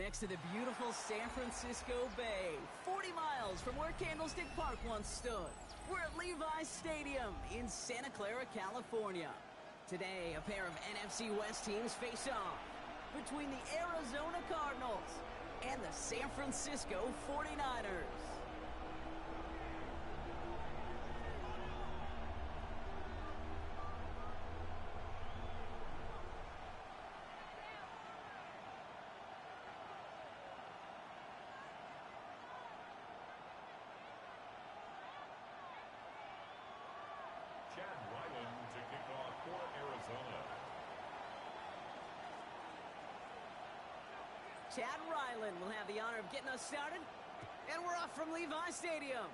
next to the beautiful San Francisco Bay, 40 miles from where Candlestick Park once stood. We're at Levi's Stadium in Santa Clara, California. Today, a pair of NFC West teams face off between the Arizona Cardinals and the San Francisco 49ers. To kick off for Arizona. Chad Ryland will have the honor of getting us started. And we're off from Levi's Stadium.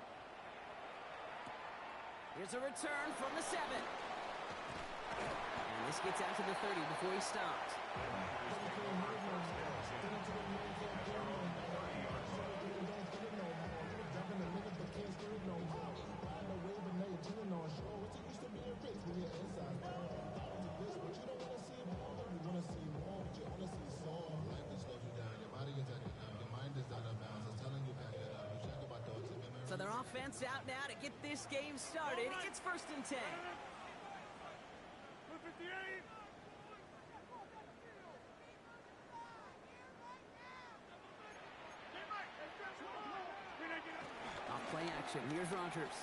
Here's a return from the 7. And this gets out to the 30 before he stops. So their offense out now to get this game started. It's 1st and 10. Off play action. Here's Rodgers.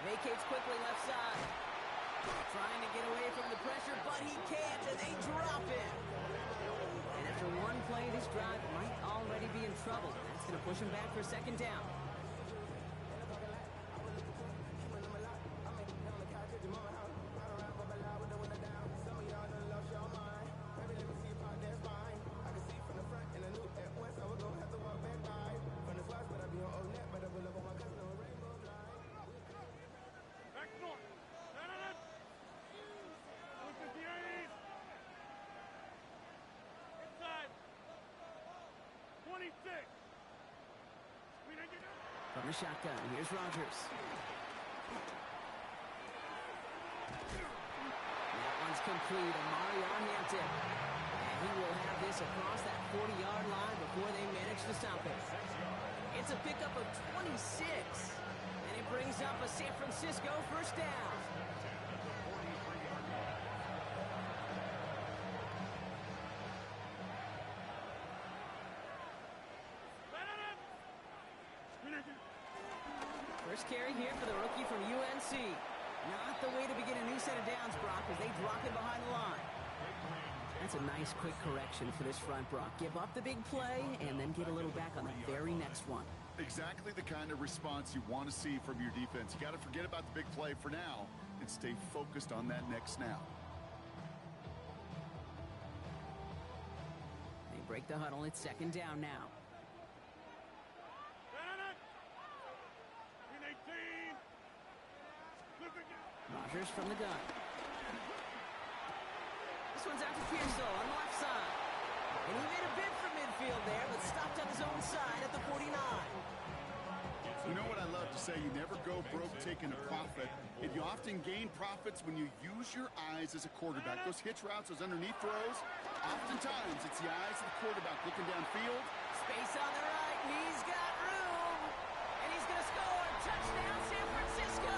Vacates quickly left side. Trying to get away from the pressure, but he can't, and they drop it. And after one play, this drive might already be in trouble. That's going to push him back for 2nd down. From the shotgun, here's Rodgers. That one's complete. Amari on Hampton. And he will have this across that 40-yard line before they manage to stop it. It's a pickup of 26. And it brings up a San Francisco 1st down. First carry here for the rookie from UNC. Not the way to begin a new set of downs, Brock, as they drop it behind the line. That's a nice quick correction for this front, Brock. Give up the big play and then get a little back on the very next one. Exactly the kind of response you want to see from your defense. You got to forget about the big play for now and stay focused on that next snap. They break the huddle. It's 2nd down now. Rodgers from the gun. This one's out to Pearsall on the left side. And he made a bid for midfield there, but stopped on his own side at the 49. You know what I love to say? You never go broke taking a profit. And you often gain profits when you use your eyes as a quarterback. Those hitch routes, those underneath throws, oftentimes it's the eyes of the quarterback looking downfield. Space on the right. He's got room. And he's going to score. Touchdown, San Francisco.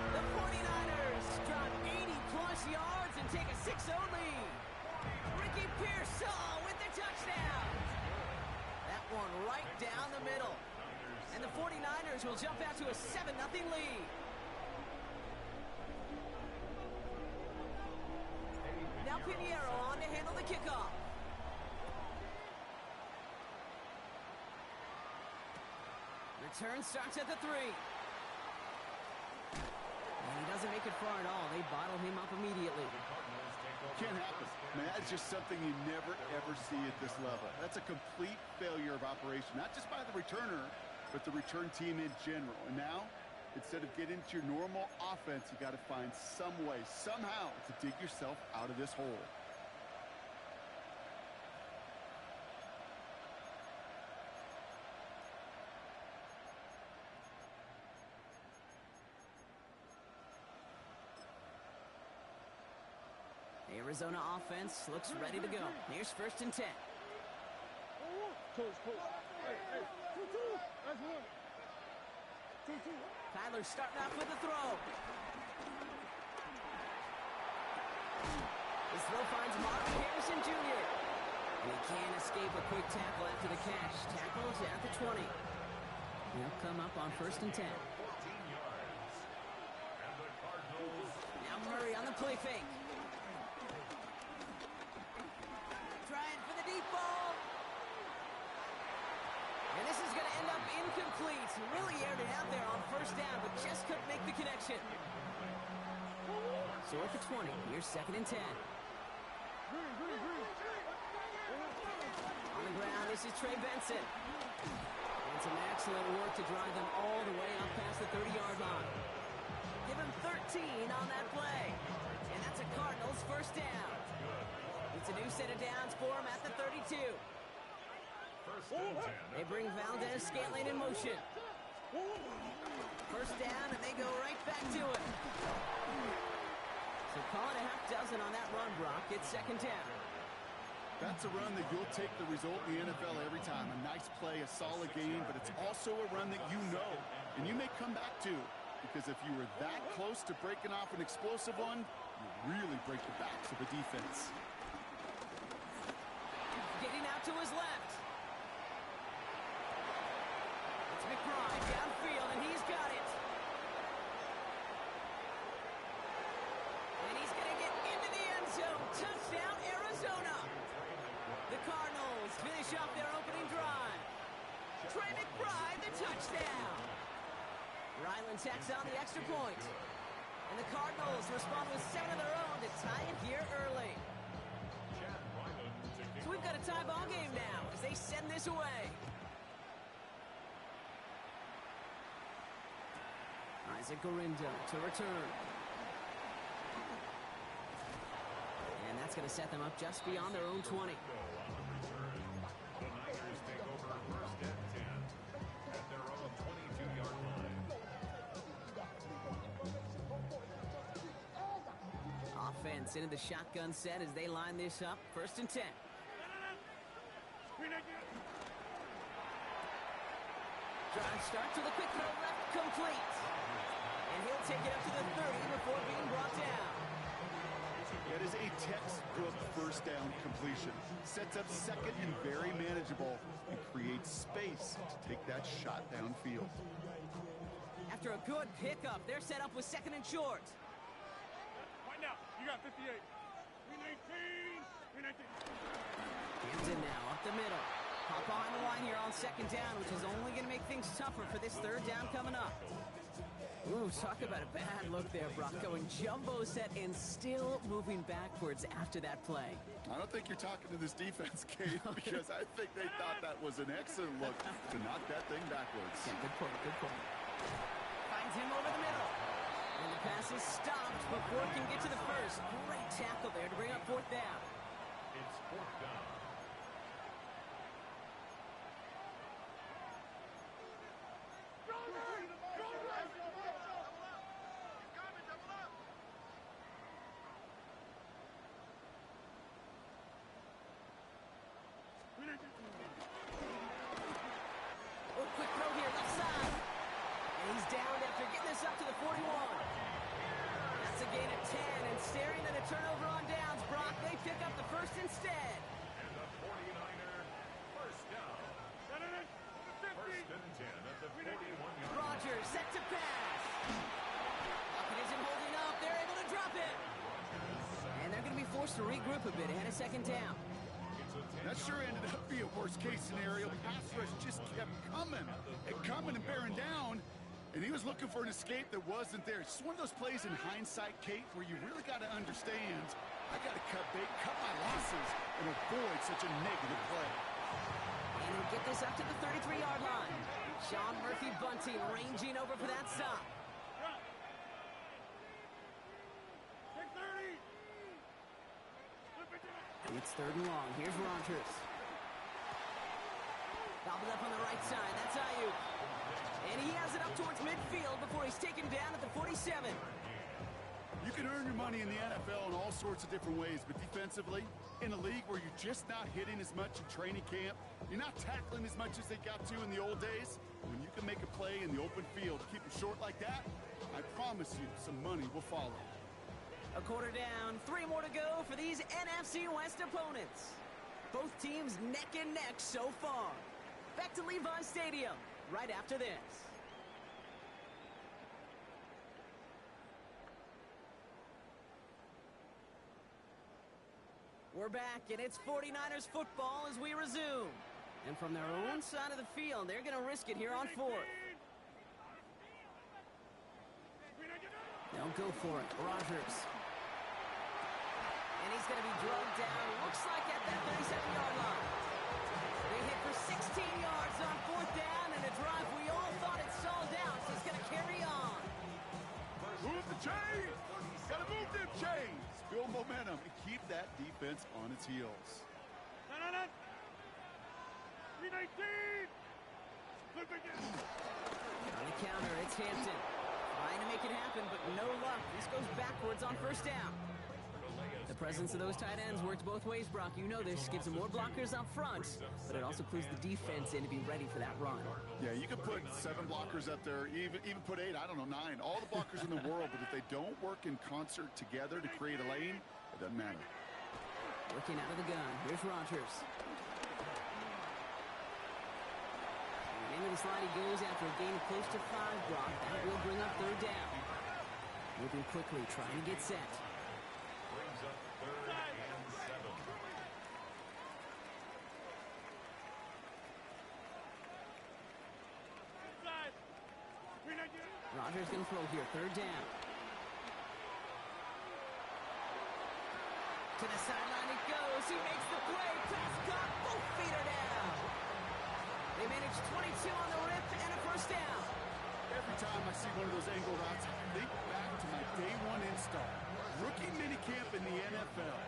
The 49ers drop 80-plus yards and take a 6-0 lead. Ricky Pearsall with the touchdown. That one right down the middle. And the 49ers will jump out to a 7-0 lead. Now Pinheiro on to handle the kickoff. Return starts at the 3. And he doesn't make it far at all. They bottle him up immediately. Can't happen. Man, that's just something you never, ever see at this level. That's a complete failure of operation, not just by the returner, but the return team in general. And now, instead of getting into your normal offense, you got to find some way, somehow, to dig yourself out of this hole. The Arizona offense looks ready to go. Here's 1st and 10. Kyler's starting off with a throw. His throw finds Marvin Harrison Jr. And he can't escape a quick tackle after the catch. Tackles at the 20. He'll come up on 1st and 10. 14 yards. And the Cardinals. Now Murray on the play fake. Trying for the deep ball. And this is going to end up incomplete. Really aired it out there on 1st down, but just couldn't make the connection. So at the 20, here's 2nd and 10. On the ground, this is Trey Benson. And some excellent work to drive them all the way up past the 30-yard line. Give him 13 on that play. And that's a Cardinals 1st down. It's a new set of downs for him at the 32. 1st and 10. They bring Valdez-Scantling in motion. 1st down, and they go right back to it. So call it a half dozen on that run, Brock. It's 2nd down. That's a run that you'll take the result in the NFL every time. A nice play, a solid game, but it's also a run that you know, and you may come back to. Because if you were that close to breaking off an explosive one, you really break the backs of the defense. Getting out to his left. It's McBride downfield, and he's got it. And he's going to get into the end zone. Touchdown, Arizona. The Cardinals finish off their opening drive. Trey McBride, the touchdown. Ryland tacks on the extra point. And the Cardinals respond with 7 of their own to tie it here early. So we've got a tie ball game now as they send this away. Isaac Gorindo to return. And that's going to set them up just beyond their own 20. The Niners take over 1st and 10 at their own 22-yard line. Offense into the shotgun set as they line this up. 1st and 10. Drive starts with a quick throw left, complete. And he'll take it up to the 30 before being brought down. That is a textbook 1st down completion. Sets up 2nd and very manageable and creates space to take that shot downfield. After a good pickup, they're set up with 2nd and short. Right now, you got 58. 319. 319. Hampton now up the middle. Hop behind the line here on 2nd down, which is only going to make things tougher for this 3rd down coming up. Ooh, talk about a bad look there, Brock. Going jumbo set and still moving backwards after that play. I don't think you're talking to this defense, Kate, because I think they thought that was an excellent look to knock that thing backwards. Yeah, good point, good point. Finds him over the middle. And the pass is stopped before it can get to the 1st. Great tackle there to bring up 4th down. It's 4th down. Oh, quick throw here, left side. And he's downed after getting this up to the 41. That's a gain of 10, and staring at a turnover on downs, Brock, they pick up the 1st instead. And the 49er 1st down. 1st and 10 at the 41-yard line. Rodgers set to pass. Lockett isn't holding up. They're able to drop it. And they're going to be forced to regroup a bit ahead of 2nd down. That sure ended up being a worst-case scenario. Pass rush just kept coming and bearing down, and he was looking for an escape that wasn't there. It's just one of those plays in hindsight, Kate, where you really got to understand, I got to cut bait, cut my losses, and avoid such a negative play. And he'll get this up to the 33-yard line. Sean Murphy Bunting ranging over for that stop. It's 3rd and long. Here's Rodgers. Gobbled up on the right side. That's Ayuk. And he has it up towards midfield before he's taken down at the 47. You can earn your money in the NFL in all sorts of different ways, but defensively, In a league where you're just not hitting as much in training camp, you're not tackling as much as they got to in the old days, when you can make a play in the open field, keep it short like that, I promise you some money will follow. A quarter down, 3 more to go for these NFC West opponents. Both teams neck and neck so far. Back to Levi Stadium right after this. We're back, and it's 49ers football as we resume. And from their own side of the field, they're going to risk it here on 4th. They'll go for it. Rodgers. And he's going to be drugged down, looks like at that 37-yard line. They hit for 16 yards on 4th down, and a drive we all thought it stalled out, so it's going to carry on. Move the chains! Gotta move them chains! Build momentum and keep that defense on its heels. No. 319! On the counter, it's Hampton. Trying to make it happen, but no luck. This goes backwards on 1st down. The presence of those tight ends works both ways, Brock. You know this. Gives them more blockers up front, but it also clues the defense in to be ready for that run. Yeah, you can put 7 blockers up there, even put 8, I don't know, 9. All the blockers in the world, but if they don't work in concert together to create a lane, it doesn't matter. Working out of the gun. Here's Rodgers. And into the slide he goes after a gain of close to 5, Brock. That will bring up 3rd down. Moving quickly, trying to get set. Brings up 3rd and 7. Rodgers going to throw here. 3rd down. To the sideline it goes. He makes the play. Pass caught. Both feet are down. They manage 22 on the rip and a 1st down. Every time I see one of those angle routes, I think back to my day 1 install. Rookie minicamp in the NFL.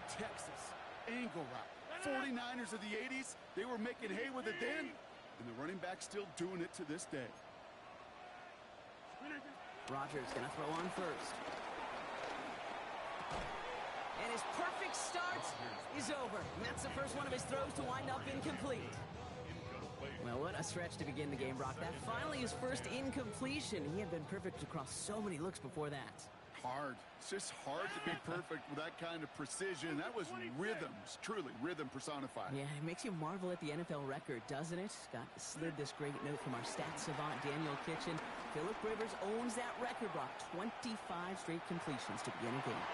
Texas. Angle route. 49ers of the 80s, they were making hay with it then, and the running back's still doing it to this day. Rodgers going to throw on 1st. And his perfect start is over. And that's the first one of his throws to wind up incomplete. Well, what a stretch to begin the game, Brock. That finally his first incompletion. He had been perfect across so many looks before that. Hard. It's just hard to be perfect with that kind of precision. That was rhythm, truly rhythm personified. Yeah, it makes you marvel at the NFL record, doesn't it? Scott slid this great note from our stats savant, Daniel Kitchen. Phillip Rivers owns that record, Brock. 25 straight completions to begin a game.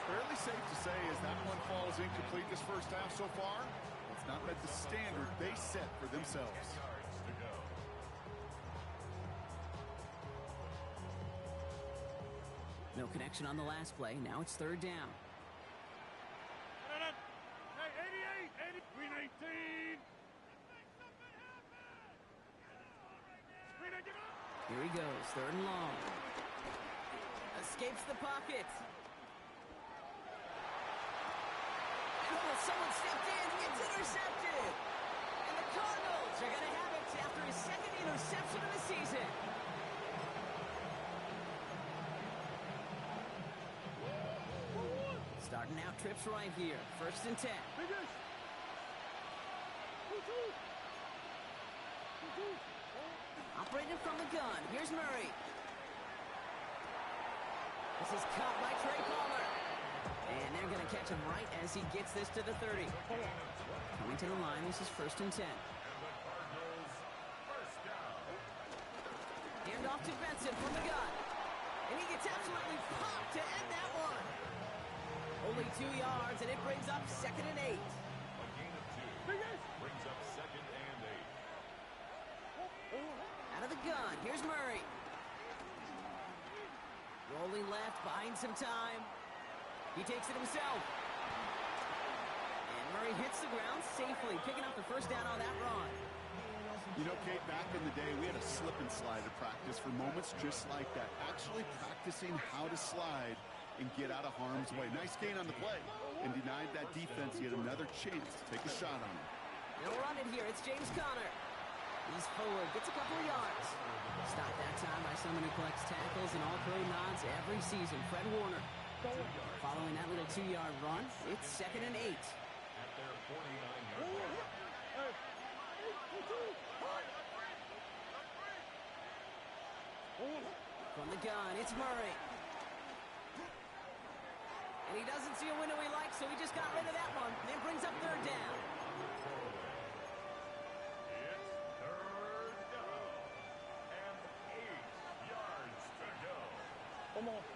Fairly safe to say as that one falls incomplete this first half so far, it's not met the standard they set for themselves. No connection on the last play. Now it's 3rd down. Hey, 88, 319. Here he goes. 3rd and long. Escapes the pocket. And someone stepped in. It's intercepted. And the Cardinals are going to have it after his 2nd interception of the season. Starting out trips right here. 1st and 10. Operating from the gun. Here's Murray. This is caught by Trey Palmer. And they're going to catch him right as he gets this to the 30. Coming to the line, this is 1st and 10. Hand off to Benson from the gun. And he gets absolutely popped to end that one. Only 2 yards, and it brings up 2nd and 8. A gain of 2 brings up 2nd and 8. Out of the gun, here's Murray. Rolling left, buying some time. He takes it himself. And Murray hits the ground safely, picking up the 1st down on that run. You know, Kate, back in the day, we had a slip and slide to practice for moments just like that. Actually practicing how to slide and get out of harm's way. Nice gain on the play, and denied that defense yet another chance to take a shot on him. They'll run it here. It's James Conner. He's forward, gets a couple of yards. Stopped that time by someone who collects tackles and all-pro nods every season, Fred Warner. Following that little 2-yard run, it's 2nd and 8. At their 49-yard line. From the gun, it's Murray. And he doesn't see a window he likes, so he just got rid of that one. And then brings up 3rd down. It's 3rd down and 8 yards to go. Come on. Go.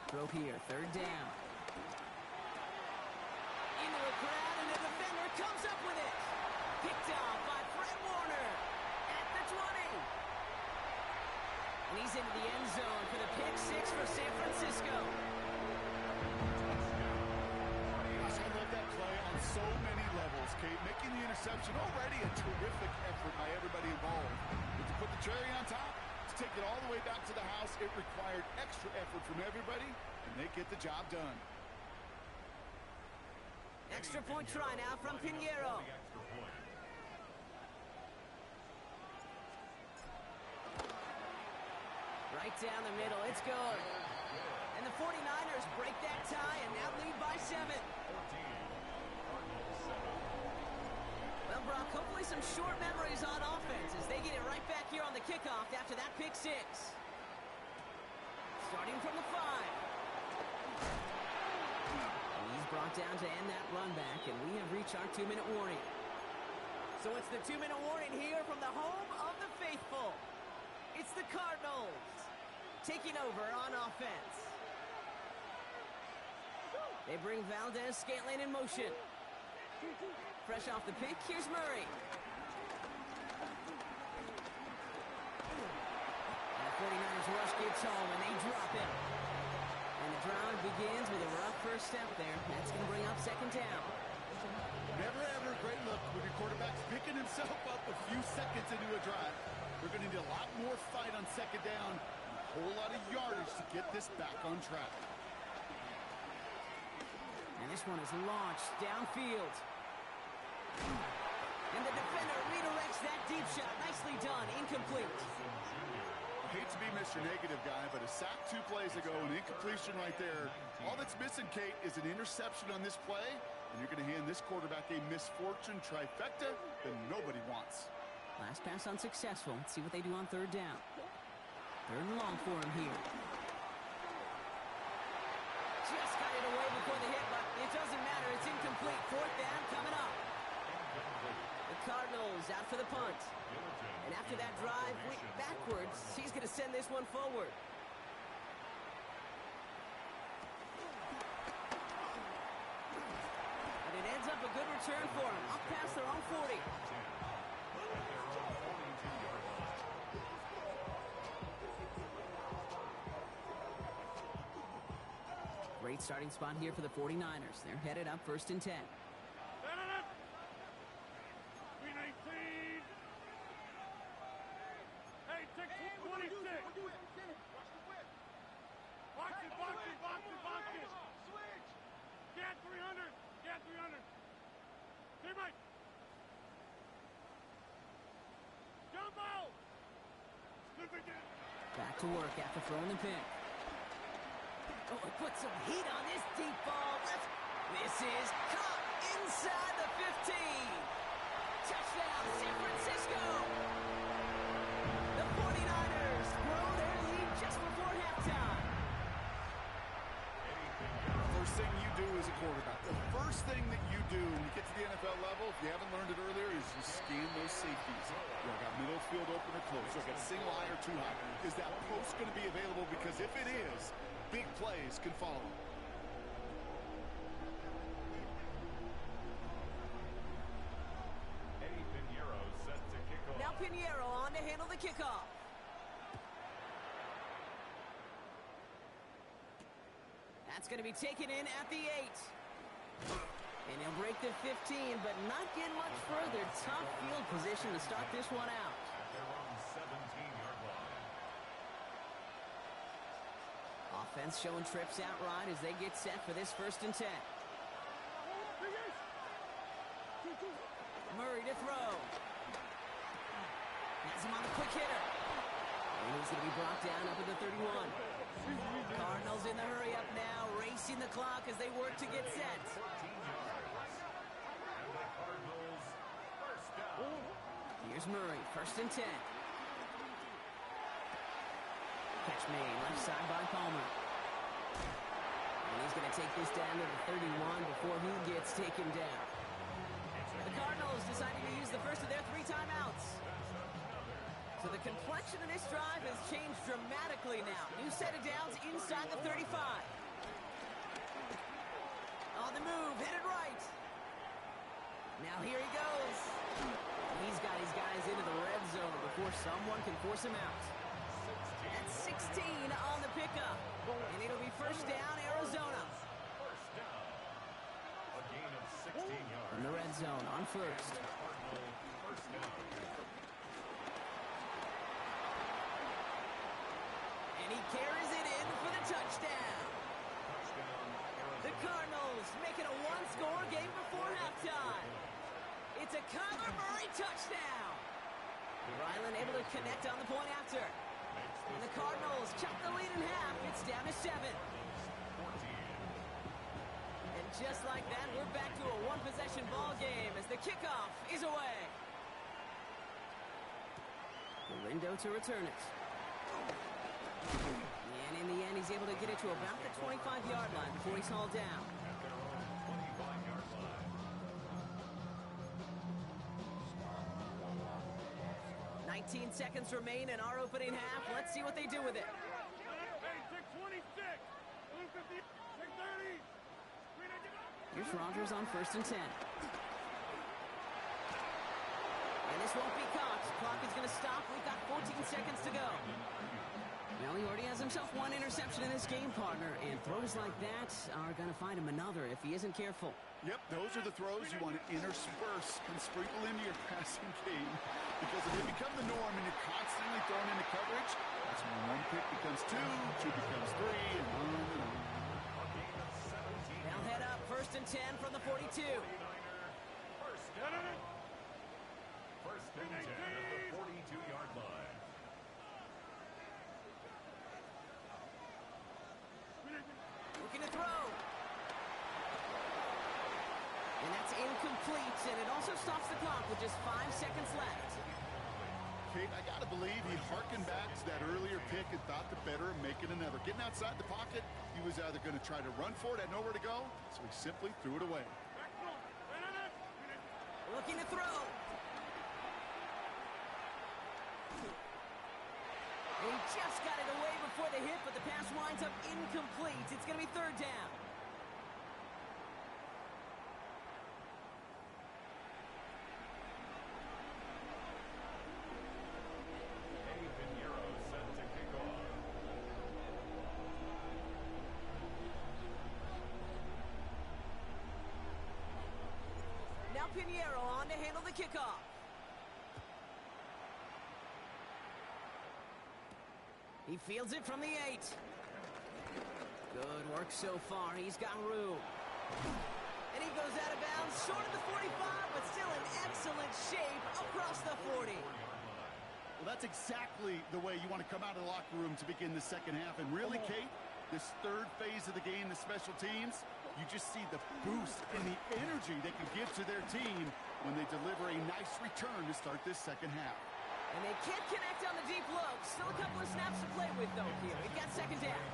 Throw here, 3rd down. Into a crowd, and the defender comes up with it. Picked off by Fred Warner at the 20. And he's into the end zone for the pick 6 for San Francisco. Gosh, I love that play on so many levels, Kate. Making the interception already a terrific effort by everybody involved. But to put the cherry on top, to take it all the way back to the house, it required extra effort from everybody, and they get the job done. Extra point try now from Pinheiro. Right down the middle, it's good. And the 49ers break that tie and now lead by 7. Well, Brock, hopefully some short memories on offense as they get it right back here on the kickoff after that pick 6. Starting from the 5. He's brought down to end that run back, and we have reached our 2-minute warning. So it's the 2-minute warning here from the home of the faithful. It's the Cardinals taking over on offense. They bring Valdez-Scantling in motion. Fresh off the pick, here's Murray. And the 49ers rush gets home, and they drop him. And the drive begins with a rough first step there. That's going to bring up 2nd down. Never ever a great look when your quarterback's picking himself up a few seconds into a drive. We're going to need a lot more fight on 2nd down. A whole lot of yardage to get this back on track. And this one is launched downfield. And the defender redirects that deep shot. Nicely done. Incomplete. I hate to be Mr. Negative guy, but a sack 2 plays ago, an incompletion right there. All that's missing, Kate, is an interception on this play, and you're going to hand this quarterback a misfortune trifecta that nobody wants. Last pass unsuccessful. Let's see what they do on 3rd down. 3rd and long for him here. Just got it away before the hit, but it doesn't matter. It's incomplete. 4th down coming up. The Cardinals out for the punt. And after that drive went backwards, he's going to send this one forward. And it ends up a good return for him. Up past their own 40. Great starting spot here for the 49ers. They're headed up 1st and 10. Hey, take 26. Box it. Switch. Get 300. Teammate. Jump out. Back to work after throwing the pick. Oh, put some heat on this deep ball. This is caught inside the 15. Touchdown, San Francisco. The 49ers grow their lead just before halftime. First thing you do as a quarterback, the first thing that you do when you get to the NFL level, if you haven't learned it earlier, is you scan those safeties. You got middle field open or close. You got single high or 2 high. Is that post going to be available? Because if it is, big plays can follow. Pinheiro set to kick off. Now Pinheiro on to handle the kickoff. That's going to be taken in at the 8. And he'll break the 15, but not get much further. Tough field position to start this one out. At their own 17-yard line. Offense showing trips out right as they get set for this 1st and 10. Murray to throw. Has him on the quick hitter. And he's going to be brought down up at the 31. Cardinals in the hurry up now, racing the clock as they work to get set. 14 yards. And the Cardinals first down. Here's Murray, 1st and 10. Catch made, left side by Palmer. And he's going to take this down to the 31 before he gets taken down. The Cardinals deciding to use the first of their 3 timeouts. So the complexion of this drive has changed dramatically now. New set of downs inside the 35. On the move, headed right. Now here he goes. He's got his guys into the red zone before someone can force him out. That's 16 on the pickup. And it'll be first down, Arizona. First down. A gain of 16 yards. In the red zone on first. First down. And he carries it in for the touchdown. Touchdown, The Arizona. Cardinals make it a 1-score game before halftime. It's a Kyler Murray touchdown. Ryland able to connect on the point after. And the Cardinals cut the lead in half. It's down to 7. 14. And just like that, we're back to a one-possession ball game as the kickoff is away. Lindo to return it. And in the end, he's able to get it to about the 25-yard line before he's hauled down. At their own 25-yard line. 19 seconds remain in our opening half. Let's see what they do with it. Hey, take 26. 50, take 30. Here's Rodgers on 1st and 10. And this won't be caught. Clock is going to stop. We've got 14 seconds to go. Well, he already has himself 1 interception in this game, partner. And throws like that are going to find him another if he isn't careful. Yep, those are the throws you want to intersperse and sprinkle into your passing game. Because if they become the norm and you're constantly thrown into coverage, that's when 1 pick becomes 2, 2 becomes 3, and on and on. They'll head up 1st and 10 from the 42. First down. First and 10 at the 42-yard line. Looking to throw. And that's incomplete, and it also stops the clock with just 5 seconds left. Kate, I got to believe he harkened back to that earlier pick and thought the better of making another. Getting outside the pocket, he was either going to try to run for it, had nowhere to go, so he simply threw it away. Looking to throw. He just got it away before the hit, but the pass winds up incomplete. It's going to be 3rd down. Set to kick off. Now Pinheiro on to handle the kickoff. He fields it from the 8. Good work so far. He's got room. And he goes out of bounds, short of the 45, but still in excellent shape across the 40. Well, that's exactly the way you want to come out of the locker room to begin the second half. And really, Kate, this 3rd phase of the game, the special teams, you just see the boost and the energy they can give to their team when they deliver a nice return to start this second half. And they can't connect on the deep look. Still a couple of snaps to play with, though, here. We've got 2nd down.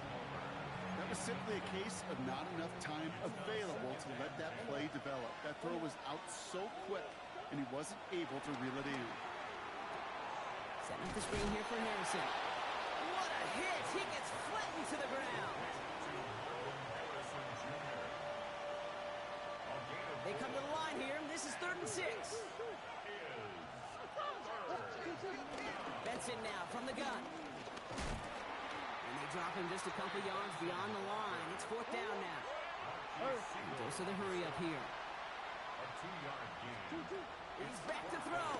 That was simply a case of not enough time available to let that play develop. That throw was out so quick, and he wasn't able to reel it in. Setting up the screen here for Harrison. What a hit! He gets flattened to the ground. They come to the line here, and this is 3rd and 6. Benson now from the gun. And they drop him just a couple yards beyond the line. It's 4th down now. He goes to the hurry up here. A 2-yard gain. He's back to throw.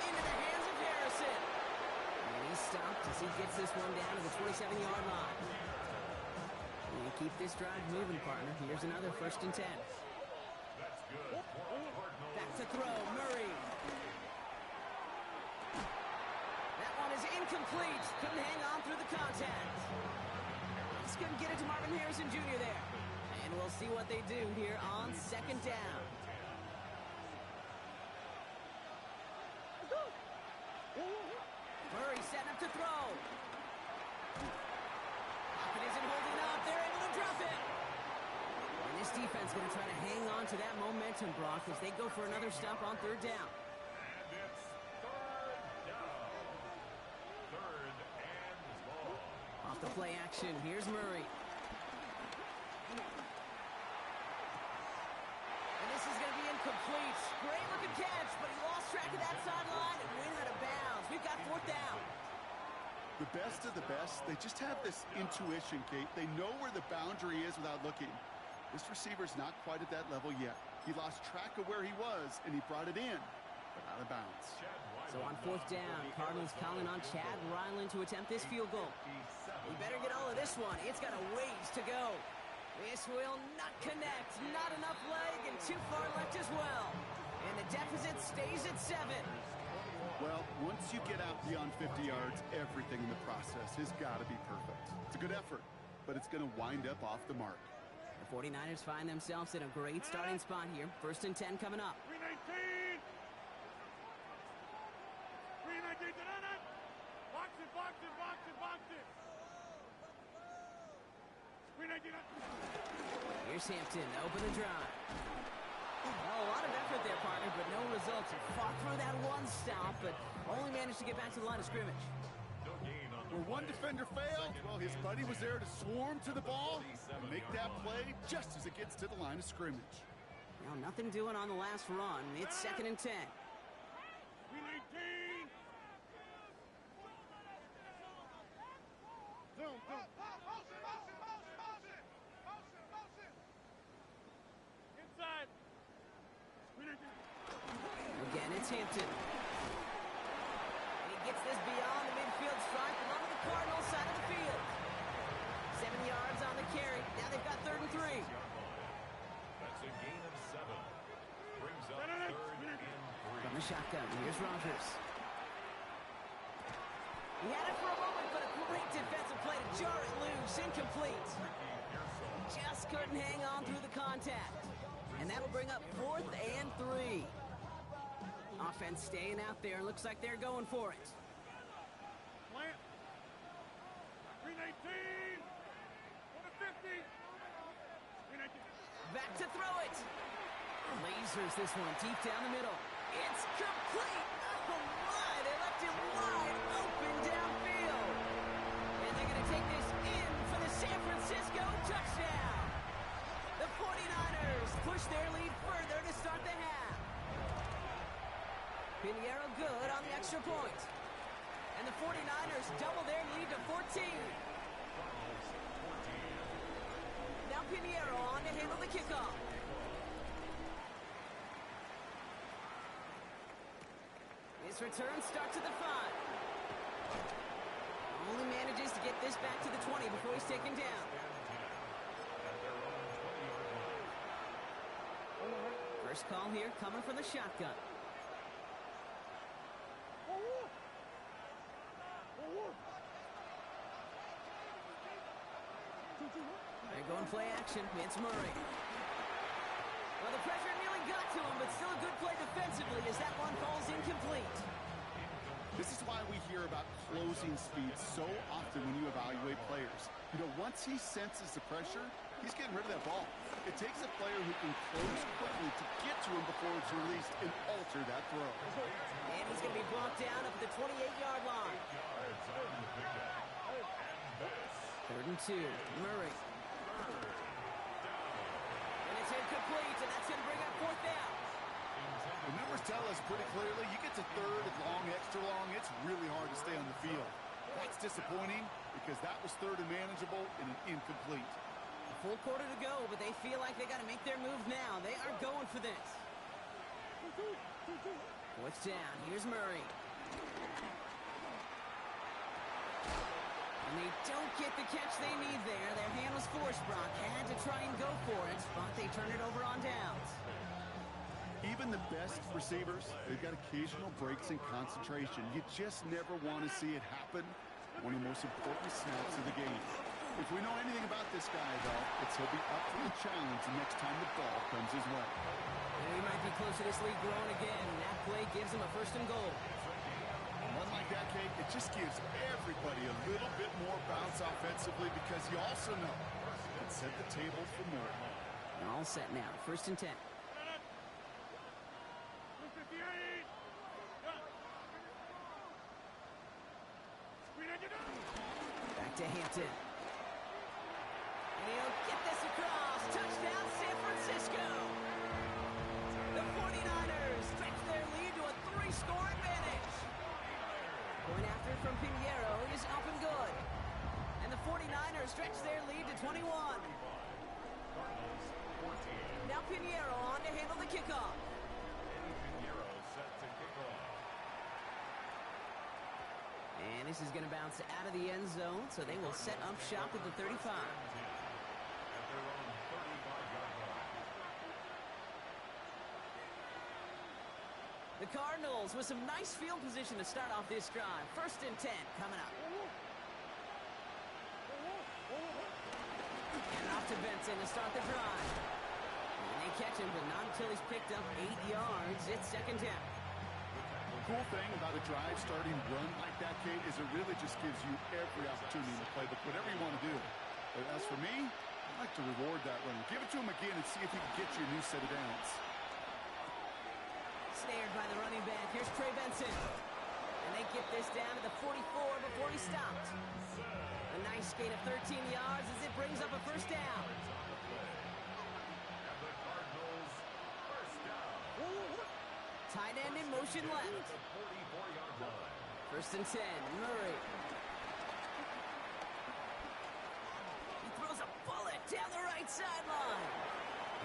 Into the hands of Harrison. And he's stopped as he gets this one down to the 27-yard line. And keep this drive moving, partner. Here's another 1st and 10. That's good. Back to throw, Murray. Marvin Harrison Jr. there. And we'll see what they do here on second down. Murray setting up to throw. Pocket isn't holding up. They're able to drop it. And this defense going to try to hang on to that momentum, Brock, as they go for another stop on third down. And it's third down. Third and long. Off the play action, here's Murray. And this is going to be incomplete. Great looking catch, but he lost track of that sideline and went out of bounds. We've got fourth down. The best of the best, they just have this intuition, Kate. They know where the boundary is without looking. This receiver's not quite at that level yet. He lost track of where he was, and he brought it in, but out of bounds. So on fourth down, Cardinals calling on Chad Ryland to attempt this field goal. We better get all of this one. It's got a ways to go. This will not connect. Not enough leg, and too far left as well. And the deficit stays at 7. Well, once you get out beyond 50 yards, everything in the process has got to be perfect. It's a good effort, but it's going to wind up off the mark. The 49ers find themselves in a great starting spot here. First and 10 coming up. 319. 319. Box it, box it, box it, box it. 319. Here's Hampton to open the drive. Oh, a lot of effort there, partner, but no results. He fought through that one stop, but only managed to get back to the line of scrimmage. No gain on the Where one defender failed, well, his buddy was there to swarm to the ball and make that play just as it gets to the line of scrimmage. Now, nothing doing on the last run. It's second and 10. 319. Zoom, zoom. Inside. 319. Again, it's Hampton. And he gets this beyond the midfield stripe along the Cardinals side of the field. 7 yards on the carry. Now they've got third and 3. That's a gain of 7. Brings up third and 3. From the shotgun, here's Rodgers. He had it for a moment, but a great defensive play to jar it loose. Incomplete. Just couldn't hang on through the contact. And that'll bring up fourth and 3. Offense staying out there. Looks like they're going for it. Plant. 319. 150. 319. Back to throw it. Lasers this one deep down the middle. It's complete. Oh my, they left him wide open downfield. And they're going to take this in for the San Francisco touchdown. The 49ers push their lead further to start the half. Pinheiro good on the extra point. And the 49ers double their lead to 14. Now Pinheiro on to handle the kickoff. His return starts at the 5. Only manages to get this back to the 20 before he's taken down. First call here coming from the shotgun. They're going play action. It's Murray. Well, the pressure nearly got to him, but still a good play defensively as that one falls incomplete. This is why we hear about closing speed so often when you evaluate players. You know, once he senses the pressure, he's getting rid of that ball. It takes a player who can close quickly to get to him before it's released and alter that throw. And he's going to be brought down up at the 28-yard line. Third and 2, Murray. And it's incomplete, and that's going to bring up fourth down. The numbers tell us pretty clearly, you get to third and long, extra long, it's really hard to stay on the field. That's disappointing because that was third and manageable and an incomplete. A full quarter to go, but they feel like they got to make their move now. They are going for this. Fourth down, here's Murray. And they don't get the catch they need there. Their hand was forced, Brock. Had to try and go for it, but they turn it over on downs. Even the best receivers, they've got occasional breaks in concentration. You just never want to see it happen. One of the most important snaps of the game. If we know anything about this guy, though, it's he'll be up for the challenge the next time the ball comes his way. And he might be close to this league growing again. That play gives him a first and goal. One like that, Kate, it just gives everybody a little bit more bounce offensively because you also know it can set the table for more. They're all set now. First and 10. Back to Hampton. And he'll get this across. Touchdown, San Francisco. The 49ers stretch their lead to a 3-score advantage. Going after it from Pinheiro is up and good. And the 49ers stretch their lead to 21. Now Pinheiro on to handle the kickoff. And this is going to bounce out of the end zone, so they will set up shop at the 35. The Cardinals with some nice field position to start off this drive. First and 10 coming up. And off to Benson to start the drive. And they catch him, but not until he's picked up 8 yards. It's second down. The cool thing about a drive starting run like that, Kate, is it really just gives you every opportunity in the playbook, whatever you want to do. But as for me, I like to reward that run. Give it to him again and see if he can get you a new set of downs. Snared by the running back. Here's Trey Benson. And they get this down to the 44 before he stopped. A nice gain of 13 yards as it brings up a first down. Tight end in motion left. First and 10, Murray. He throws a bullet down the right sideline.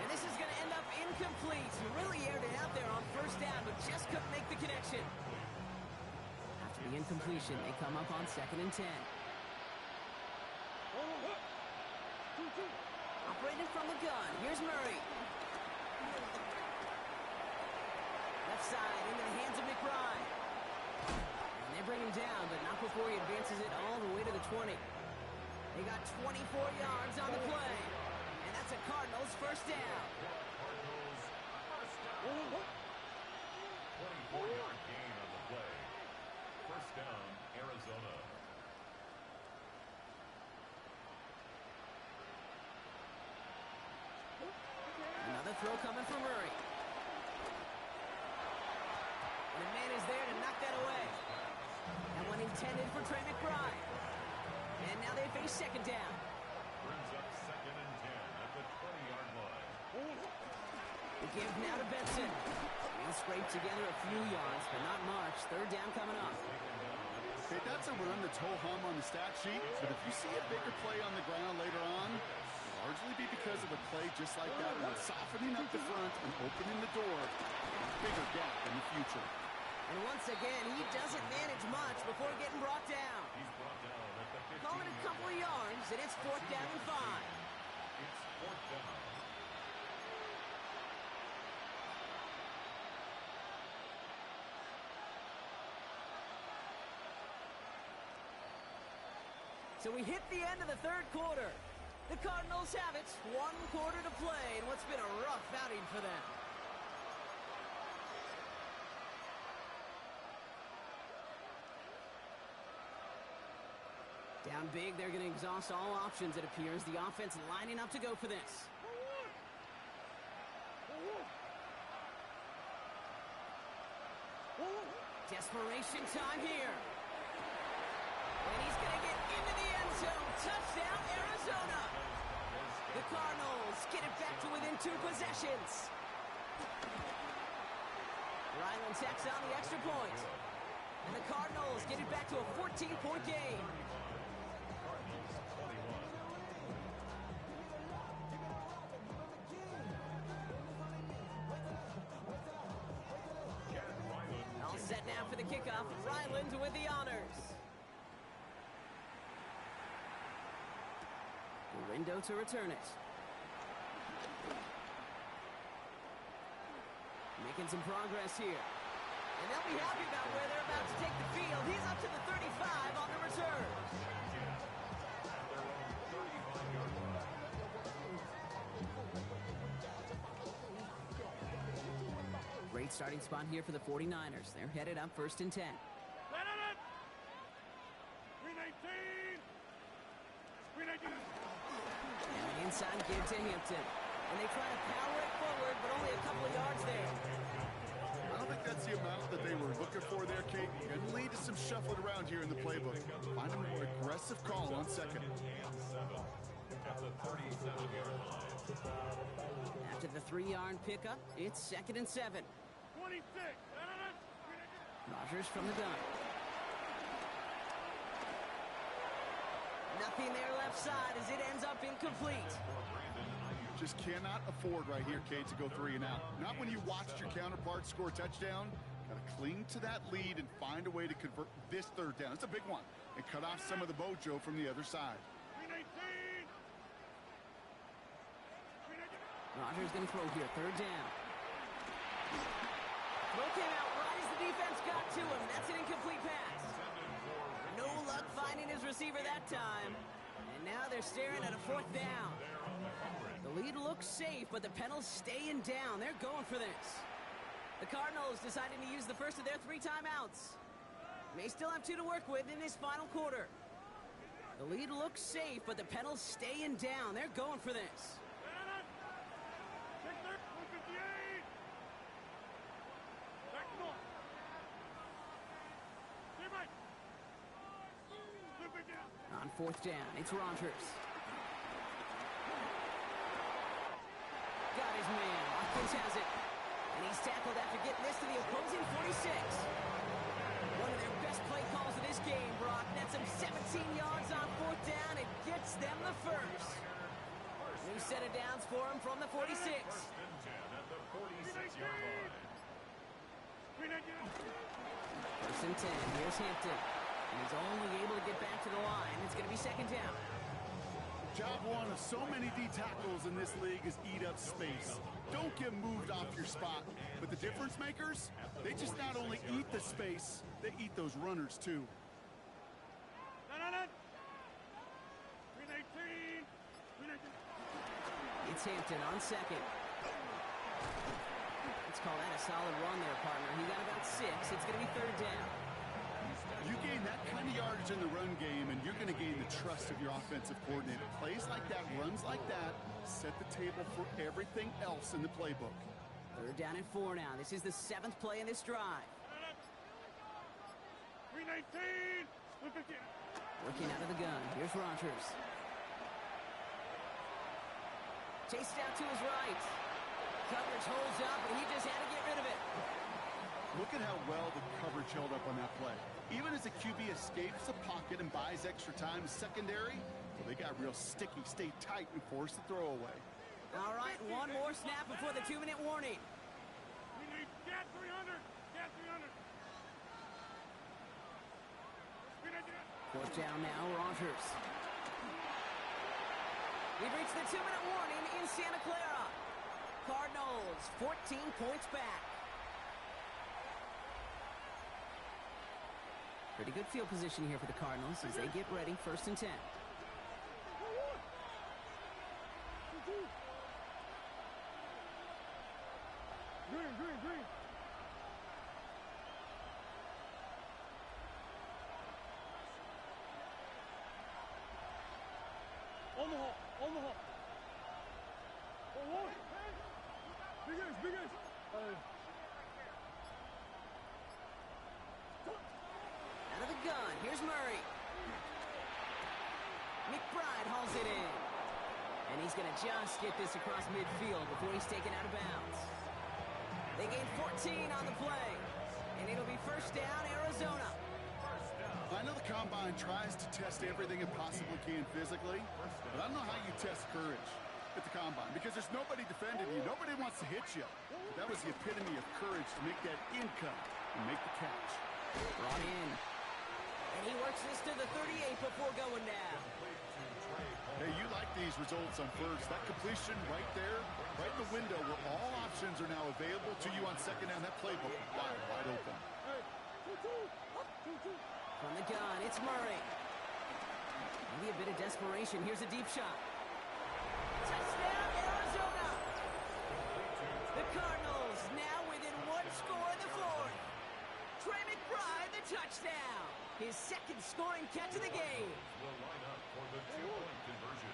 And this is going to end up incomplete. He really aired it out there on first down, but just couldn't make the connection. After the incompletion, they come up on second and 10. Operated from the gun. Here's Murray. Left side into the hands of McBride. And they bring him down, but not before he advances it all the way to the 20. They got 24 yards on the play. And that's a Cardinals first down. 24-yard gain on the play. First down, Arizona. Another throw coming from Murray. And a man is there to knock that away. That one intended for Trey McBride. And now they face second down. Brings up second and 10 at the 20-yard line. The give now to Benson. He'll scrape together a few yards, but not much. Third down coming up. Okay, that's a run that's ho-hum on the stat sheet, but if you see a bigger play on the ground later on, it'll largely be because of a play just like that one, softening up the front and opening the door. Bigger gap in the future. And once again, he doesn't manage much before getting brought down. He's brought down at the 15. Call it a couple of yards, and it's fourth down and 5. It's fourth down. So we hit the end of the third quarter. The Cardinals have it. 1 quarter to play in what's been a rough outing for them. Down big, they're going to exhaust all options, it appears. The offense lining up to go for this. Desperation time here. And he's going to get into the end zone. Touchdown, Arizona. The Cardinals get it back to within 2 possessions. Ryland tacks on the extra point. And the Cardinals get it back to a 14-point game. All set now for the kickoff. Ryland with the honors. Window to return it. Making some progress here. And they'll be happy about where they're about to take the field. He's up to the 35 on the return. At their own Good starting spot here for the 49ers. They're headed up 1st and 10. Let it! 319! 319! And an inside give to Hampton. And they try to power it forward, but only a couple of yards there. I don't think that's the amount that they were looking for there, Kate. And lead to some shuffling around here in the playbook. Find a more aggressive call on second. After the 3-yard pickup, it's 2nd and 7. 26! Rodgers from the gun. Nothing there left side as it ends up incomplete. Just cannot afford right here, Kate, to go 3 and out. Not when you watched your counterpart score a touchdown. Got to cling to that lead and find a way to convert this 3rd down. It's a big one. And cut off some of the mojo from the other side. 319! Rodgers going to throw here, 3rd down. Throw came out right as the defense got to him. That's an incomplete pass. No luck finding his receiver that time. And now they're staring at a 4th down. The lead looks safe, but the Penals staying down. They're going for this. The Cardinals deciding to use the first of their 3 timeouts. May still have 2 to work with in this final quarter. The lead looks safe, but the Penals staying down. They're going for this. On 4th down, it's Rodgers. Got his man. Watkins has it. And he's tackled after getting this to the opposing 46. One of their best play calls of this game, Brock. That's him 17 yards on 4th down. It gets them the first. New set of downs for him from the 46. 1st and 10. Here's Hampton. And he's only able to get back to the line. It's going to be 2nd down. Job one of so many D tackles in this league is eat up space. Don't get moved off your spot. But the difference makers, they just not only eat the space, they eat those runners too. 319! It's Hampton on 2nd. Let's call that a solid run there, partner. He got about 6. It's going to be 3rd down. You gain that kind of yardage in the run game, and you're going to gain the trust of your offensive coordinator. Plays like that, runs like that, set the table for everything else in the playbook. 3rd down and 4 now. This is the 7th play in this drive. 319! Working out of the gun. Here's Rodgers. Chased out to his right. Coverage holds up, and he just had to get rid of it. Look at how well the coverage held up on that play. Even as the QB escapes the pocket and buys extra time secondary, well, they got real sticky, stay tight, and force the throw away. All right, one more snap before the 2-minute warning. We need get 300! Get 300! 4th down now, Rodgers. We've reached the 2-minute warning in Santa Clara. Cardinals 14 points back. Pretty good field position here for the Cardinals as they get ready, 1st and 10. Green! On the hop! Oh, what? Big ace! Out of the gun, here's Murray. McBride hauls it in. And he's going to just get this across midfield before he's taken out of bounds. They gain 14 on the play. And it'll be 1st down, Arizona. I know the Combine tries to test everything it possibly can physically, but I don't know how you test courage at the Combine because there's nobody defending you. Nobody wants to hit you. But that was the epitome of courage to make that in cut and make the catch. Brought in. And he works this to the 38 before going down. Hey, you like these results on first. That completion right there, right in the window where all options are now available to you on 2nd down. That playbook wide open. From the gun, it's Murray. Maybe a bit of desperation. Here's a deep shot. Touchdown, Arizona! The Cardinals now within 1 score. a touchdown. His second scoring catch of the game. Will line up for the two-point conversion.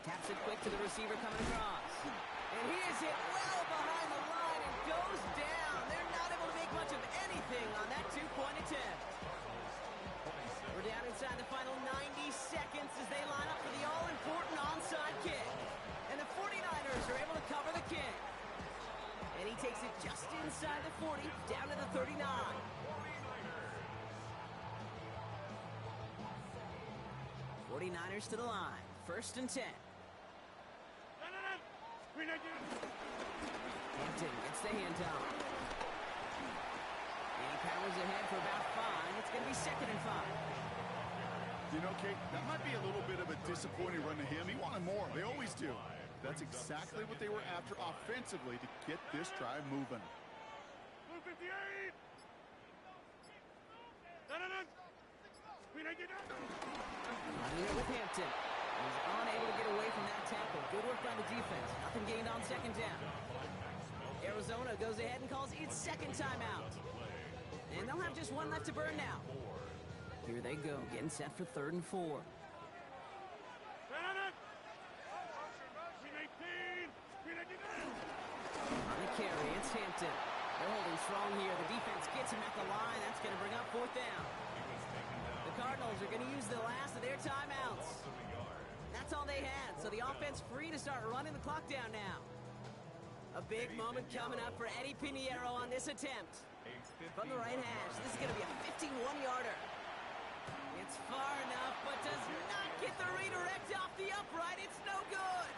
Taps it quick to the receiver coming across. And he is hit well behind the line and goes down. They're not able to make much of anything on that two-point attempt. We're down inside the final 90 seconds as they line up for the all-important onside kick. And the 49ers are able to cover the kick. And he takes it just inside the 40, down to the 39. 49ers to the line. First and 10. Hampton gets the handoff. And he powers ahead for about 5. It's going to be second and 5. You know, Kate, that might be a little bit of a disappointing run to him. He wanted more. They always do. That's exactly what they were after offensively to get this drive moving. Blue 58! Running it with Hampton. He's unable to get away from that tackle. Good work by the defense. Nothing gained on second down. Arizona goes ahead and calls its second timeout. And they'll have just one left to burn now. Here they go, getting set for third and 4. On the carry, it's Hampton. They're holding strong here. The defense gets him at the line. That's going to bring up fourth down. The Cardinals are going to use the last of their timeouts. That's all they had, so the offense free to start running the clock down now. A big moment coming up for Eddie Pinheiro on this attempt. From the right hash, this is going to be a 51-yarder. It's far enough, but does not get the redirect off the upright. It's no good.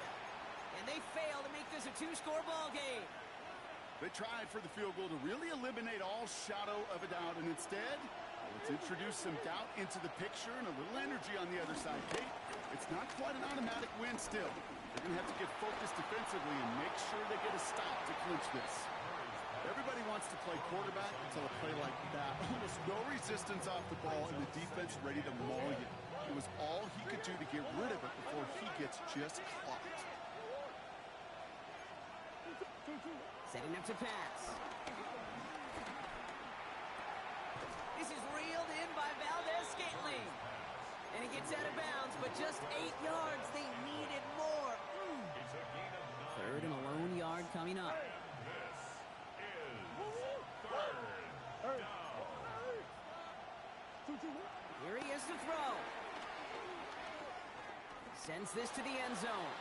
And they fail to make this a 2-score ball game. They tried for the field goal to really eliminate all shadow of a doubt, and instead, let's introduce some doubt into the picture and a little energy on the other side. Kate, it's not quite an automatic win still. They're going to have to get focused defensively and make sure they get a stop to clinch this. Everybody wants to play quarterback until a play like that. Almost no resistance off the ball, and the defense ready to maul you. It was all he could do to get rid of it before he gets just caught. Setting up to pass. This is reeled in by Valdez-Scantling. And he gets out of bounds, but just 8 yards. They needed more. Third and a lone yard coming up. Here he is to throw. Sends this to the end zone.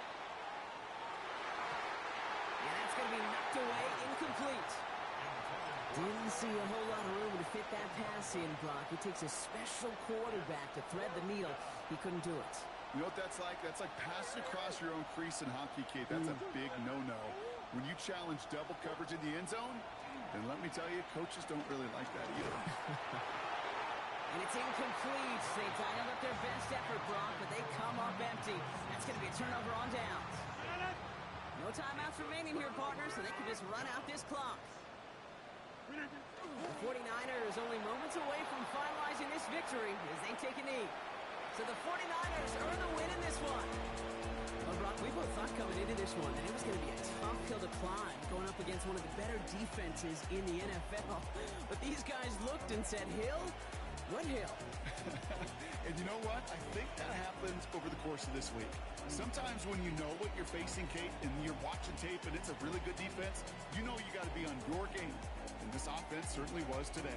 And that's going to be knocked away, incomplete. Didn't see a whole lot of room to fit that pass in, Brock. It takes a special quarterback to thread the needle. He couldn't do it. You know what that's like? That's like passing across your own crease in hockey, Kate. That's a big no-no. When you challenge double coverage in the end zone, then let me tell you, coaches don't really like that either. And it's incomplete. They dialed up their best effort, Brock, but they come up empty. That's going to be a turnover on downs. No timeouts remaining here, partners, so they can just run out this clock. The 49ers only moments away from finalizing this victory as they take a knee. So the 49ers earn the win in this one. Well, Brock, we both thought coming into this one that it was going to be a tough hill to climb going up against one of the better defenses in the NFL. But these guys looked and said, Hill? What hill? And you know what? I think that happens over the course of this week. Sometimes when you know what you're facing, Kate, and you're watching tape and it's a really good defense, you know you got to be on your game. And this offense certainly was today.